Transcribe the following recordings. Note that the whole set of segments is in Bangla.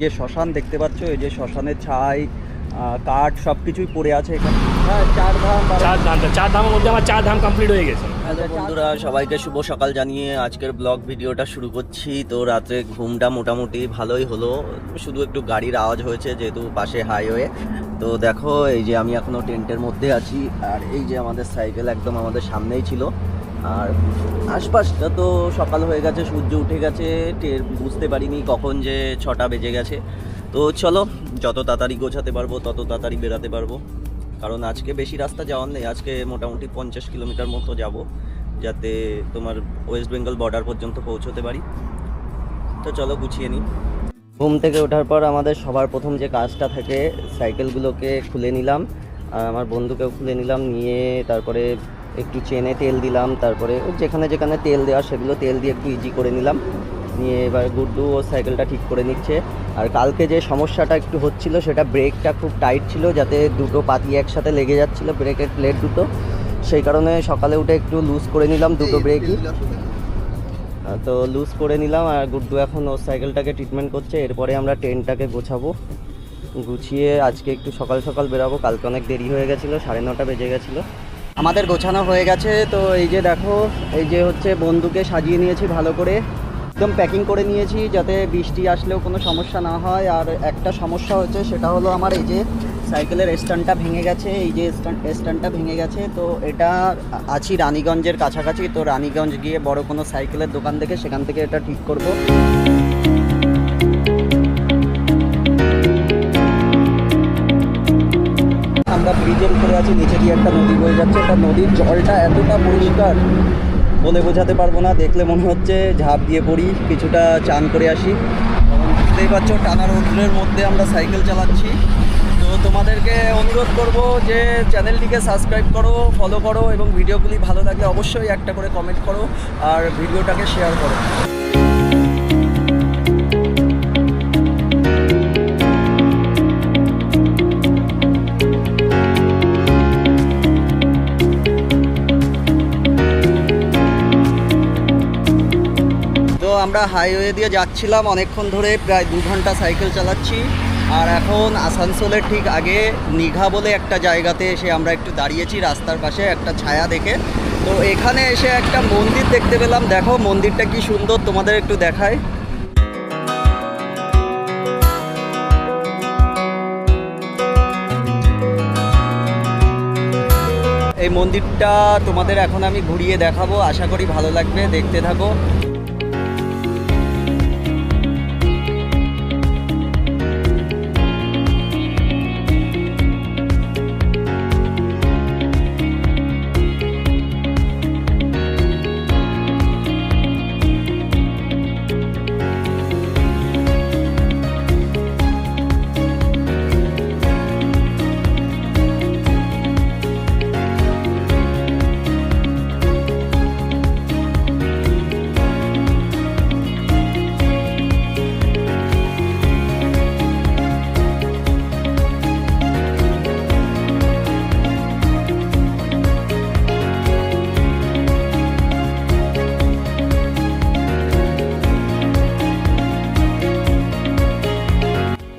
যে শ্মশান দেখতে পাচ্ছ, এই যে শ্মশানের ছাই কাঠ সব কিছুই পড়ে আছে এখানে। হ্যাঁ, চার ধামের মধ্যে আমার 4 ধাম কমপ্লিট হয়ে গেছে। বন্ধুরা, সবাইকে শুভ সকাল জানিয়ে আজকের ব্লগ ভিডিওটা শুরু করছি। তো রাত্রে ঘুমটা মোটামুটি ভালোই হলো, শুধু একটু গাড়ির আওয়াজ হয়েছে যেহেতু পাশে হাইওয়ে। তো দেখো, এই যে আমি এখনও টেন্টের মধ্যে আছি, আর এই যে আমাদের সাইকেল একদম আমাদের সামনেই ছিল। আর আশপাশটা তো সকাল হয়ে গেছে, সূর্য উঠে গেছে, বুঝতে পারিনি কখন যে 6টা বেজে গেছে। তো চলো, যত তাড়াতাড়ি গোছাতে পারবো তত তাড়াতাড়ি বেরাতে পারবো, কারণ আজকে বেশি রাস্তা যাওয়ার নেই। আজকে মোটামুটি 50 কিলোমিটার মতো যাব, যাতে তোমার ওয়েস্ট বেঙ্গল বর্ডার পর্যন্ত পৌঁছতে পারি। তো চলো গুছিয়ে নিই। ঘুম থেকে ওঠার পর আমাদের সবার প্রথম যে কাজটা থাকে, সাইকেলগুলোকে খুলে নিলাম, আর আমার বন্ধুকেও খুলে নিলাম, নিয়ে তারপরে একটু চেনে তেল দিলাম, তারপরে যেখানে যেখানে তেল দেওয়া সেগুলো তেল দিয়ে একটু ইজি করে নিলাম, নিয়ে এবার গুড্ডু ও সাইকেলটা ঠিক করে নিচ্ছে। আর কালকে যে সমস্যাটা একটু হচ্ছিল, সেটা ব্রেকটা খুব টাইট ছিল, যাতে দুটো পাতি একসাথে লেগে যাচ্ছিলো ব্রেকের প্লেট দুটো, সেই কারণে সকালে উঠে একটু লুজ করে নিলাম দুটো ব্রেকই। তো লুজ করে নিলাম, আর গুড্ডু এখন ওর সাইকেলটাকে ট্রিটমেন্ট করছে। এরপরে আমরা টেন্টটাকে গোছাবো, গুছিয়ে আজকে একটু সকাল সকাল বেরাবো। কালকে অনেক দেরি হয়ে গেছিলো, 9:30 বেজে গেছিলো। আমাদের গোছানো হয়ে গেছে। তো এই যে দেখো, এই যে হচ্ছে বন্ধুকে সাজিয়ে নিয়েছি ভালো করে, একদম প্যাকিং করে নিয়েছি যাতে বৃষ্টি আসলেও কোনো সমস্যা না হয়। আর একটা সমস্যা হচ্ছে, সেটা হলো আমার এই যে সাইকেলের স্ট্যান্ডটা ভেঙে গেছে, এই যে স্ট্যান্ডটা ভেঙে গেছে। তো এটা আছি রানীগঞ্জের কাছাকাছি, তো রানীগঞ্জ গিয়ে বড় কোনো সাইকেলের দোকান থেকে সেখান থেকে এটা ঠিক করব। আমরা ব্রিজের উপরে আছি, নিচে দিয়ে একটা নদী বয়ে যাচ্ছে। এটা নদীর জলটা এতটা পরিষ্কার বলে বোঝাতে পারবো না, দেখলে মনে হচ্ছে ঝাঁপ দিয়ে পড়ি, কিছুটা চান করে আসি। কারণ বুঝতেই পারছো, টানা রৌদ্রের মধ্যে আমরা সাইকেল চালাচ্ছি। তো তোমাদেরকে অনুরোধ করব যে চ্যানেলটিকে সাবস্ক্রাইব করো, ফলো করো, এবং ভিডিওগুলি ভালো লাগলে অবশ্যই একটা করে কমেন্ট করো, আর ভিডিওটাকে শেয়ার করো। আমরা হাইওয়ে দিয়ে যাচ্ছিলাম অনেকক্ষণ ধরে, প্রায় 2 ঘন্টা সাইকেল চালাচ্ছি। আর এখন আসানসোলের ঠিক আগে নিঘা বলে একটা জায়গাতে এসে আমরা একটু দাঁড়িয়েছি রাস্তার পাশে একটা ছায়া দেখে। তো এখানে এসে একটা মন্দির দেখতে পেলাম। দেখো মন্দিরটা কি সুন্দর, তোমাদের একটু দেখাই। এই মন্দিরটা তোমাদের এখন আমি ঘুরিয়ে দেখাবো, আশা করি ভালো লাগবে, দেখতে থাকো।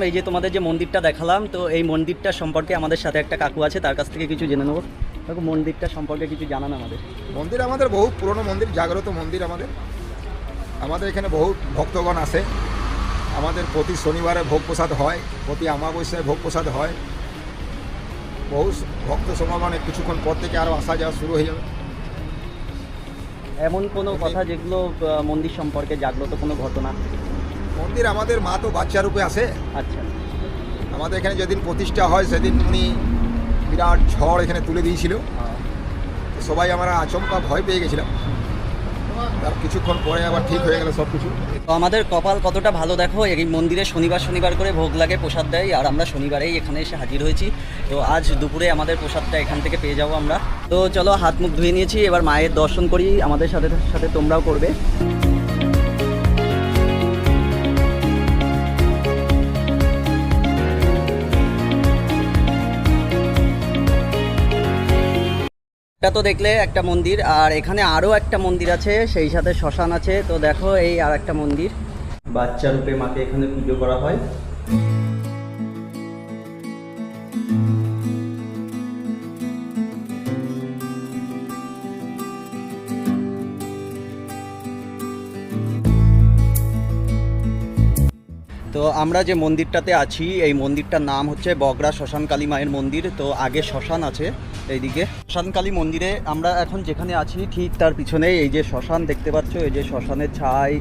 এই যে তোমাদের যে মন্দিরটা দেখালাম, তো এই মন্দিরটা সম্পর্কে আমাদের সাথে একটা কাকু আছে, তার কাছ থেকে কিছু জেনে নেবো। কাকু, মন্দিরটা সম্পর্কে কিছু জানান আমাদের। মন্দির আমাদের বহু পুরনো মন্দির, জাগ্রত মন্দির আমাদের এখানে বহু ভক্তগণ আসে। আমাদের প্রতি শনিবারে ভোগ প্রসাদ হয়, প্রতি অমাবস্যায় ভোগ প্রসাদ হয়। বহু ভক্ত সমাগম কিছুক্ষণ পর থেকে আরও আসা যাওয়া শুরু হয়ে যাবে। এমন কোনো কথা যেগুলো মন্দির সম্পর্কে জাগ্রত কোনো ঘটনা? মন্দির আমাদের মা তো বাচ্চা রূপে আসে। আচ্ছা। আমাদের এখানে যেদিন প্রতিষ্ঠা হয় সেদিন উনি বিরাট ঝড় এখানে তুলে দিয়েছিল, সবাই আমরা আচমকা ভয় পেয়ে গেছিলাম। তার কিছুক্ষণ পরে আবার ঠিক হয়ে গেল সব কিছু। তো আমাদের কপাল কতটা ভালো দেখো, এই মন্দিরে শনিবার করে ভোগ লাগে, প্রসাদ দেয়, আর আমরা শনিবারেই এখানে এসে হাজির হয়েছি। তো আজ দুপুরে আমাদের প্রসাদটা এখান থেকে পেয়ে যাবো আমরা। তো চলো, হাত মুখ ধুয়ে নিয়েছি, এবার মায়ের দর্শন করি, আমাদের সাথে সাথে তোমরাও করবে। এটা তো দেখলে একটা মন্দির, আর এখানে আরও একটা মন্দির আছে, সেই সাথে শ্মশান আছে। তো দেখো, এই আর একটা মন্দির, বাচ্চা রূপে মাকে এখানে পুজো করা হয়। তো আমরা যে মন্দিরটাতে আছি এই মন্দিরটার নাম হচ্ছে বগরা শ্মশান কালী মায়ের মন্দির। তো আগে শ্মশান আছে এইদিকে, শ্মশান কালী মন্দিরে আমরা এখন যেখানে আছি ঠিক তার পিছনে এই যে শ্মশান দেখতে পাচ্ছ, এই যে শ্মশানের ছাই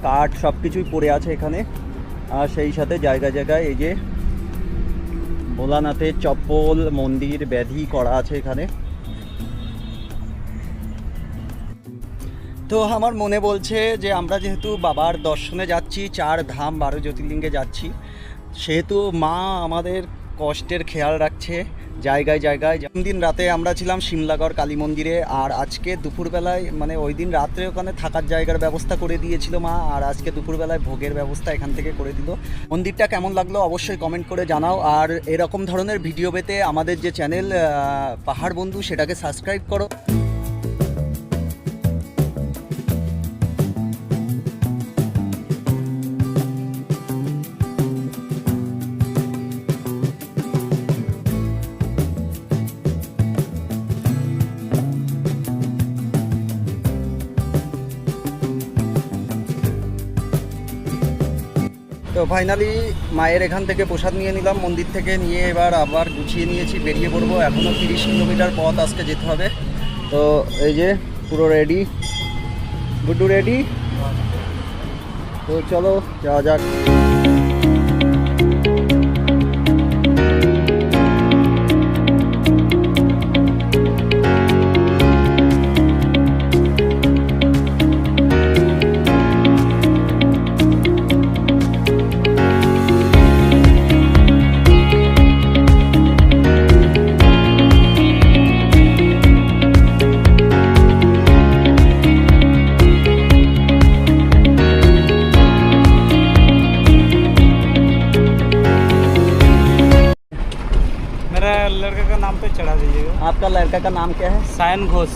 কাঠ সব কিছুই পড়ে আছে এখানে। আর সেই সাথে জায়গায় জায়গায় এই যে ভোলানাথের চপ্পল মন্দির ব্যাধি করা আছে এখানে। তো আমার মনে বলছে যে আমরা যেহেতু বাবার দর্শনে যাচ্ছি, 4 ধাম 12 জ্যোতির্লিঙ্গে যাচ্ছি, সেহেতু মা আমাদের কষ্টের খেয়াল রাখছে জায়গায় জায়গায়। যেমন দিন রাতে আমরা ছিলাম শিমলাগড় কালী মন্দিরে, আর আজকে দুপুরবেলায় মানে ওই দিন রাত্রে ওখানে থাকার জায়গার ব্যবস্থা করে দিয়েছিল মা, আর আজকে দুপুরবেলায় ভোগের ব্যবস্থা এখান থেকে করে দিল। মন্দিরটা কেমন লাগলো অবশ্যই কমেন্ট করে জানাও। আর এরকম ধরনের ভিডিও পেতে আমাদের যে চ্যানেল পাহাড় বন্ধু সেটাকে সাবস্ক্রাইব করো। তো ফাইনালি মায়ের এখান থেকে প্রসাদ নিয়ে নিলাম মন্দির থেকে, নিয়ে এবার আবার গুছিয়ে নিয়েছি, বেরিয়ে পড়বো। এখনও 30 কিলোমিটার পথ আজকে যেতে হবে। তো এই যে পুরো রেডি, গুড্ডু রেডি, তো চলো যাওয়া যাক। मेरा लड़के का नाम पे चढ़ा दीजिएगा। आपका लड़का का नाम क्या है? सायन घोष।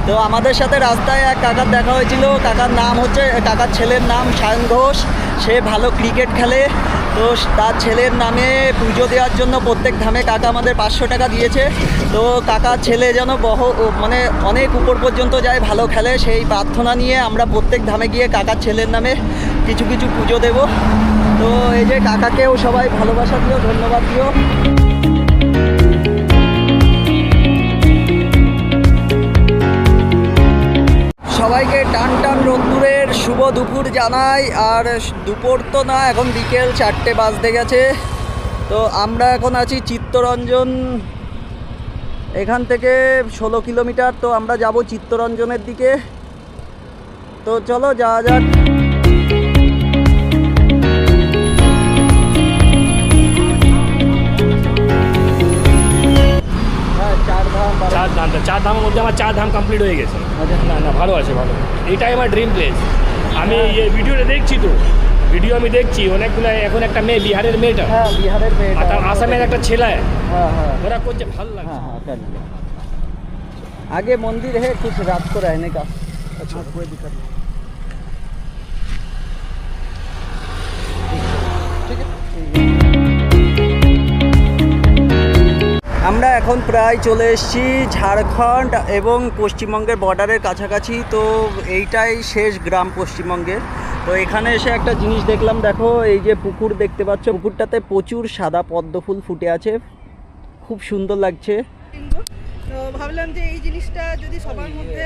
তো আমাদের সাথে রাস্তায় এক কাকার দেখা হয়েছিল, কাকার নাম হচ্ছে, কাকার ছেলের নাম সায়ন ঘোষ। সে ভালো ক্রিকেট খেলে, তো তার ছেলের নামে পুজো দেওয়ার জন্য প্রত্যেক ধামে কাকা আমাদের 500 টাকা দিয়েছে। তো কাকার ছেলে যেন মানে অনেক উপর পর্যন্ত যায়, ভালো খেলে, সেই প্রার্থনা নিয়ে আমরা প্রত্যেক ধামে গিয়ে কাকার ছেলের নামে কিছু কিছু পুজো দেব। তো এই যে কাকাকেও সবাই ভালোবাসা দিও, ধন্যবাদ দিও। সবাইকে টান টান রোদ্দুরের শুভ দুপুর জানাই। আর দুপুর তো না, এখন বিকেল 4টে বাজতে গেছে। তো আমরা এখন আছি চিত্তরঞ্জন, এখান থেকে 16 কিলোমিটার। তো আমরা যাব চিত্তরঞ্জনের দিকে। তো চলো যাওয়া যাক। হ্যাঁ, 4 ধামের মধ্যে আমার 4 ধাম কমপ্লিট হয়ে গেছে। আচ্ছা। না না, ভালো আছে, ভালো। এটাই আমার ড্রিম প্লেস। আমি এই ভিডিওটা দেখছি, তো ভিডিও আমি দেখছি অনেকগুলো। এখন একটা মেয়ে, বিহারের মেয়েটা, হ্যাঁ বিহারের মেয়েটা, আর আসামের একটা ছেলে, হ্যাঁ হ্যাঁ ওরা করছে, ভালো লাগে। हाँ हाँ कर लिया। आगे मंदिर है कुछ रात को रहने का। अच्छा, कोई दिक्कत नहीं। আমরা এখন প্রায় চলে এসেছি ঝাড়খণ্ড এবং পশ্চিমবঙ্গের বর্ডারের কাছাকাছি। তো এইটাই শেষ গ্রাম পশ্চিমবঙ্গের। তো এখানে এসে একটা জিনিস দেখলাম, দেখো এই যে পুকুর দেখতে পাচ্ছ, পুকুরটাতে প্রচুর সাদা পদ্ম ফুল ফুটে আছে, খুব সুন্দর লাগছে। তো ভাবলাম যে এই জিনিসটা যদি সবার মধ্যে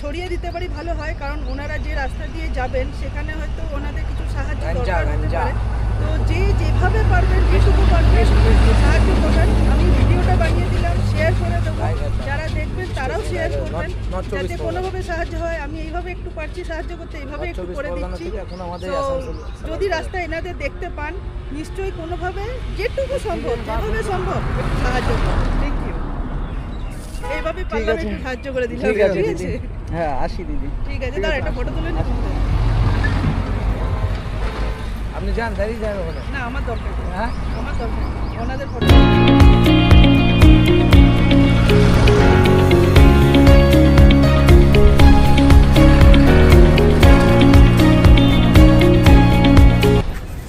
ছড়িয়ে দিতে পারি ভালো হয়, কারণ ওনারা যে রাস্তা দিয়ে যাবেন সেখানে হয়তো ওনাদের কিছু সাহায্য দরকার হতে পারে। তো যে যেভাবে পারবেন, যেটুকু পারবেন সাহায্য করবেন। আমি ভিডিওটা বানিয়ে দিলাম, শেয়ার করে দেবো, যারা দেখবেন তারাও শেয়ার করবেন, যাতে কোনোভাবে সাহায্য হয়। আমি এইভাবে একটু পারছি সাহায্য করতে, এইভাবে একটু করে দিচ্ছি। তো যদি রাস্তা এনাদের দেখতে পান, নিশ্চয়ই কোনোভাবে যেটুকু সম্ভব, যেভাবে সম্ভব সাহায্য করুন। Thank you. এইভাবে পারলাম একটু সাহায্য করে দিলাম। ঠিক আছে দিদি, হ্যাঁ আসি দিদি। ঠিক আছে, দাঁড়া একটা ফটো তুলে নিন। আপনি যান, দাঁড়িয়ে যান ওখানে। না আমার দরকার নেই। হ্যাঁ, আমার দরকার নেই, ওনাদের ফটো।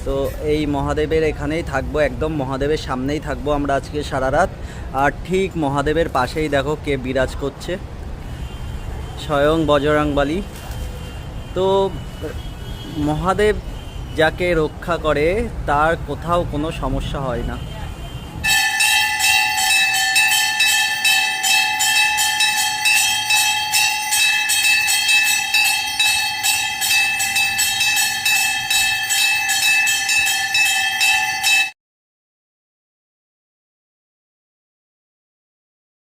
তো এই মহাদেবের এখানেই থাকবো, একদম মহাদেবের সামনেই থাকবো আমরা আজকে সারা রাত। আর ঠিক মহাদেবের পাশেই দেখো কে বিরাজ করছে, স্বয়ং বজরংবলী। তো মহাদেব যাকে রক্ষা করে তার কোথাও কোনো সমস্যা হয় না।